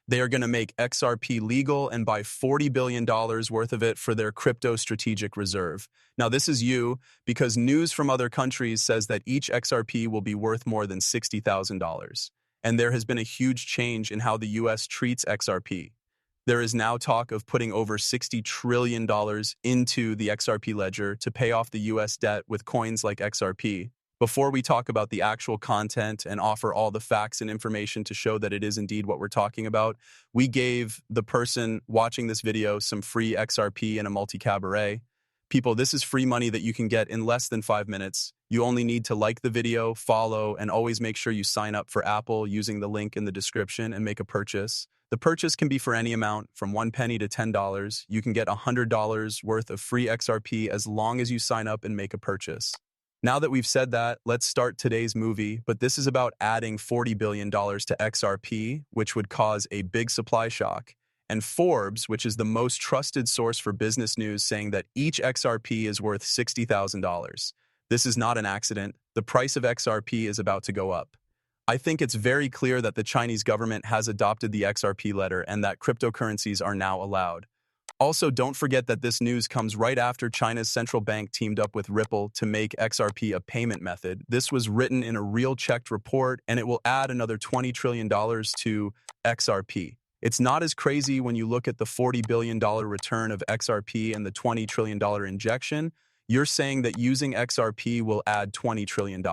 They are going to make XRP legal and buy $40 billion worth of it for their crypto strategic reserve. Now, this is you because news from other countries says that each XRP will be worth more than $60,000. And there has been a huge change in how the US treats XRP. There is now talk of putting over $60 trillion into the XRP ledger to pay off the US debt with coins like XRP. Before we talk about the actual content and offer all the facts and information to show that it is indeed what we're talking about, we gave the person watching this video some free XRP and a multi-cabaret. People, this is free money that you can get in less than 5 minutes. You only need to like the video, follow, and always make sure you sign up for Apple using the link in the description and make a purchase. The purchase can be for any amount, from 1 penny to $10. You can get $100 worth of free XRP as long as you sign up and make a purchase. Now that we've said that, let's start today's movie, but this is about adding $40 billion to XRP, which would cause a big supply shock, and Forbes, which is the most trusted source for business news, saying that each XRP is worth $60,000. This is not an accident. The price of XRP is about to go up. I think it's very clear that the Chinese government has adopted the XRP letter and that cryptocurrencies are now allowed. Also, don't forget that this news comes right after China's central bank teamed up with Ripple to make XRP a payment method. This was written in a real checked report, and it will add another $20 trillion to XRP. It's not as crazy when you look at the $40 billion return of XRP and the $20 trillion injection. You're saying that using XRP will add $20 trillion.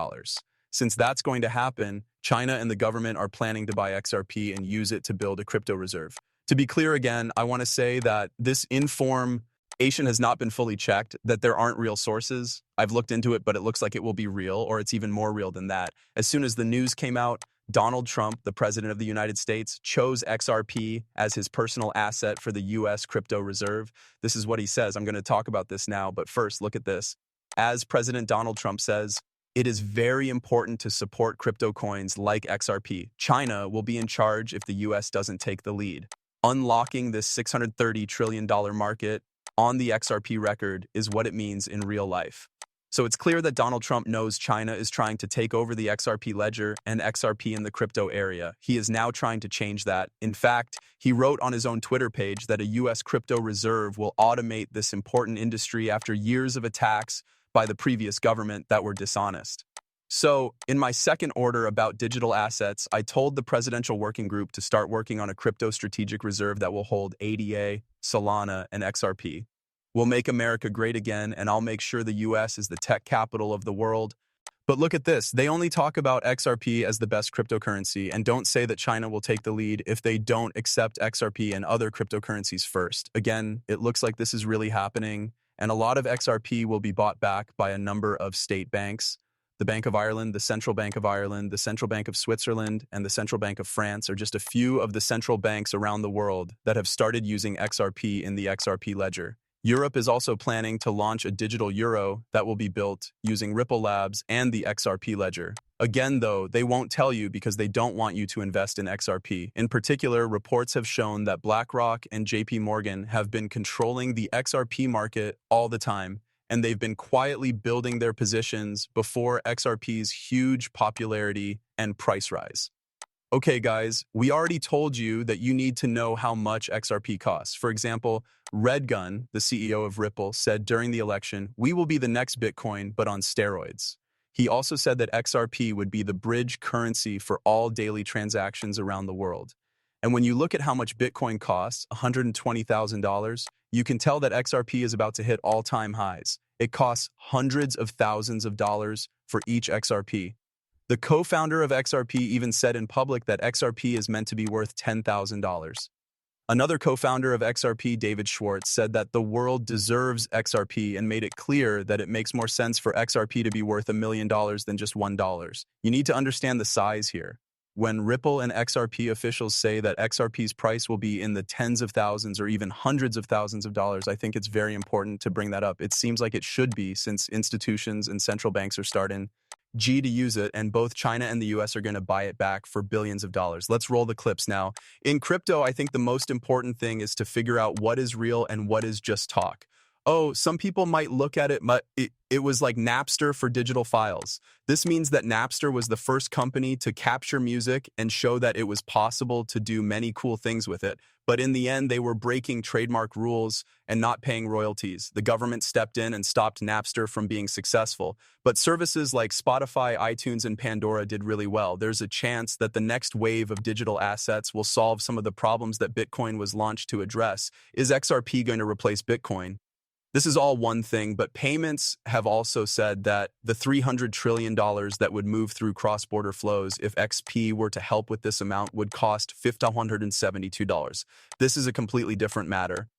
Since that's going to happen, China and the government are planning to buy XRP and use it to build a crypto reserve. To be clear again, I want to say that this information has not been fully checked, that there aren't real sources. I've looked into it, but it looks like it will be real, or it's even more real than that. As soon as the news came out, Donald Trump, the president of the United States, chose XRP as his personal asset for the US crypto reserve. This is what he says. I'm going to talk about this now, but first, look at this. As President Donald Trump says, it is very important to support crypto coins like XRP. China will be in charge if the US doesn't take the lead. Unlocking this $630 trillion market on the XRP record is what it means in real life. So it's clear that Donald Trump knows China is trying to take over the XRP ledger and XRP in the crypto area. He is now trying to change that. In fact, he wrote on his own Twitter page that a US crypto reserve will automate this important industry after years of attacks by the previous government that were dishonest. So, in my second order about digital assets, I told the Presidential Working Group to start working on a crypto strategic reserve that will hold ADA, Solana, and XRP. We'll make America great again, and I'll make sure the US is the tech capital of the world. But look at this. They only talk about XRP as the best cryptocurrency and don't say that China will take the lead if they don't accept XRP and other cryptocurrencies first. Again, it looks like this is really happening, and a lot of XRP will be bought back by a number of state banks. The Bank of Ireland, the Central Bank of Ireland, the Central Bank of Switzerland, and the Central Bank of France are just a few of the central banks around the world that have started using XRP in the XRP ledger. Europe is also planning to launch a digital euro that will be built using Ripple Labs and the XRP ledger. Again, though, they won't tell you because they don't want you to invest in XRP. In particular, reports have shown that BlackRock and JP Morgan have been controlling the XRP market all the time, and they've been quietly building their positions before XRP's huge popularity and price rise. Okay, guys, we already told you that you need to know how much XRP costs. For example, Redgun, the CEO of Ripple, said during the election, "We will be the next Bitcoin, but on steroids." He also said that XRP would be the bridge currency for all daily transactions around the world. And when you look at how much Bitcoin costs, $120,000, you can tell that XRP is about to hit all-time highs. It costs hundreds of thousands of dollars for each XRP. The co-founder of XRP even said in public that XRP is meant to be worth $10,000. Another co-founder of XRP, David Schwartz, said that the world deserves XRP and made it clear that it makes more sense for XRP to be worth $1 million than just $1. You need to understand the size here. When Ripple and XRP officials say that XRP's price will be in the tens of thousands or even hundreds of thousands of dollars, I think it's very important to bring that up. It seems like it should be, since institutions and central banks are starting to use it, and both China and the US are going to buy it back for billions of dollars. Let's roll the clips now. In crypto, I think the most important thing is to figure out what is real and what is just talk. Oh, some people might look at it, but it was like Napster for digital files. This means that Napster was the first company to capture music and show that it was possible to do many cool things with it. But in the end, they were breaking trademark rules and not paying royalties. The government stepped in and stopped Napster from being successful. But services like Spotify, iTunes, and Pandora did really well. There's a chance that the next wave of digital assets will solve some of the problems that Bitcoin was launched to address. Is XRP going to replace Bitcoin? This is all one thing, but payments have also said that the $300 trillion that would move through cross-border flows if XP were to help with this amount would cost $572. This is a completely different matter.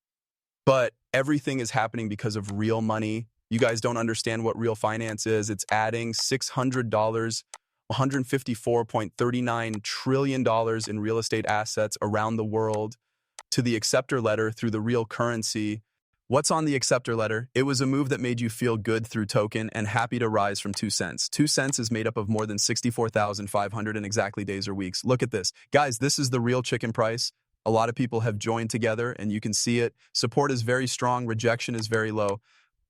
But everything is happening because of real money. You guys don't understand what real finance is. It's adding $600, $154.39 trillion in real estate assets around the world to the acceptor letter through the real currency. What's on the acceptor letter? It was a move that made you feel good through token and happy to rise from 2 cents. 2 cents is made up of more than 64,500 in exactly days or weeks. Look at this. Guys, this is the real chicken price. A lot of people have joined together and you can see it. Support is very strong, rejection is very low.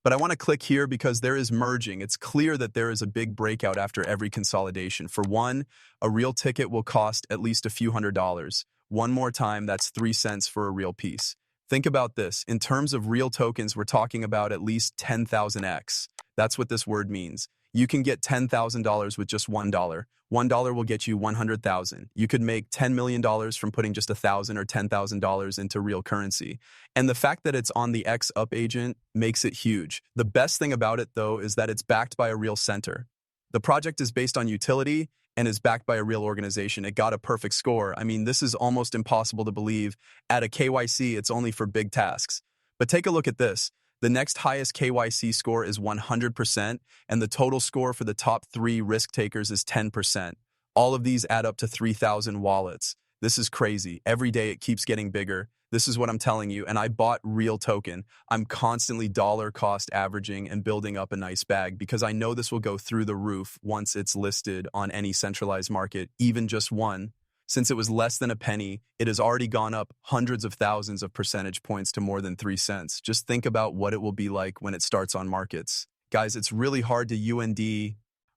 But I want to click here because there is merging. It's clear that there is a big breakout after every consolidation. For one, a real ticket will cost at least a few $100s. One more time, that's 3 cents for a real piece. Think about this. In terms of real tokens, we're talking about at least 10,000x. That's what this word means. You can get $10,000 with just $1. $1 will get you 100,000. You could make $10 million from putting just $1,000 or $10,000 into real currency. And the fact that it's on the X up agent makes it huge. The best thing about it, though, is that it's backed by a real center. The project is based on utility and is backed by a real organization. It got a perfect score. I mean, this is almost impossible to believe. At a KYC, it's only for big tasks. But take a look at this. The next highest KYC score is 100%, and the total score for the top 3 risk takers is 10%. All of these add up to 3,000 wallets. This is crazy. Every day it keeps getting bigger. This is what I'm telling you, and I bought real token. I'm constantly dollar cost averaging and building up a nice bag because I know this will go through the roof once it's listed on any centralized market, even just one. Since it was less than a penny, it has already gone up hundreds of thousands of percentage points to more than 3 cents. Just think about what it will be like when it starts on markets. Guys, it's really hard to UND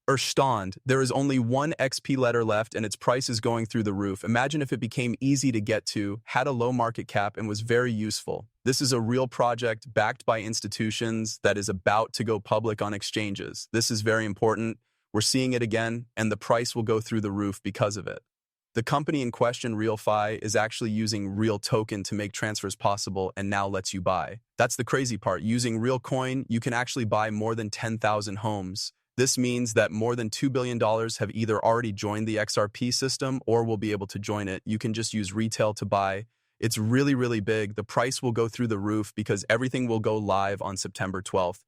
or stand. There is only one XP letter left and its price is going through the roof. Imagine if it became easy to get to, had a low market cap, and was very useful. This is a real project backed by institutions that is about to go public on exchanges. This is very important. We're seeing it again, and the price will go through the roof because of it. The company in question, RealFi, is actually using real token to make transfers possible and now lets you buy. That's the crazy part. Using real coin, you can actually buy more than 10,000 homes. This means that more than $2 billion have either already joined the XRP system or will be able to join it. You can just use retail to buy. It's really, really big. The price will go through the roof because everything will go live on September 12th.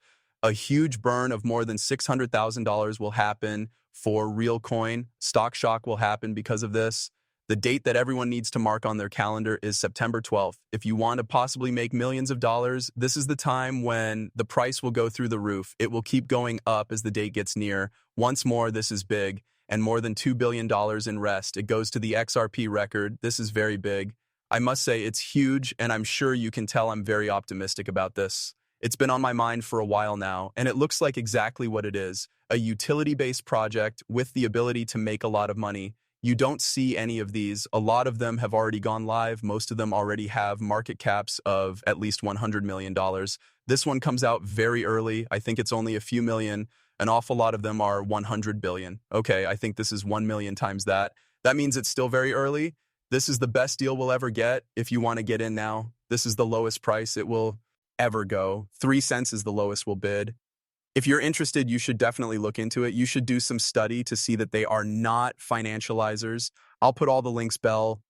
A huge burn of more than $600,000 will happen for real coin. Stock shock will happen because of this. The date that everyone needs to mark on their calendar is September 12th. If you want to possibly make millions of dollars, this is the time when the price will go through the roof. It will keep going up as the date gets near. Once more, this is big, and more than $2 billion in rest. It goes to the XRP record. This is very big. I must say it's huge, and I'm sure you can tell I'm very optimistic about this. It's been on my mind for a while now, and it looks like exactly what it is. A utility-based project with the ability to make a lot of money. You don't see any of these. A lot of them have already gone live. Most of them already have market caps of at least $100 million. This one comes out very early. I think it's only a few million. An awful lot of them are 100 billion. Okay, I think this is 1 million times that. That means it's still very early. This is the best deal we'll ever get if you want to get in now. This is the lowest price it will ever go. 3 cents is the lowest we'll bid. If you're interested, you should definitely look into it. You should do some study to see that they are not financializers. I'll put all the links below.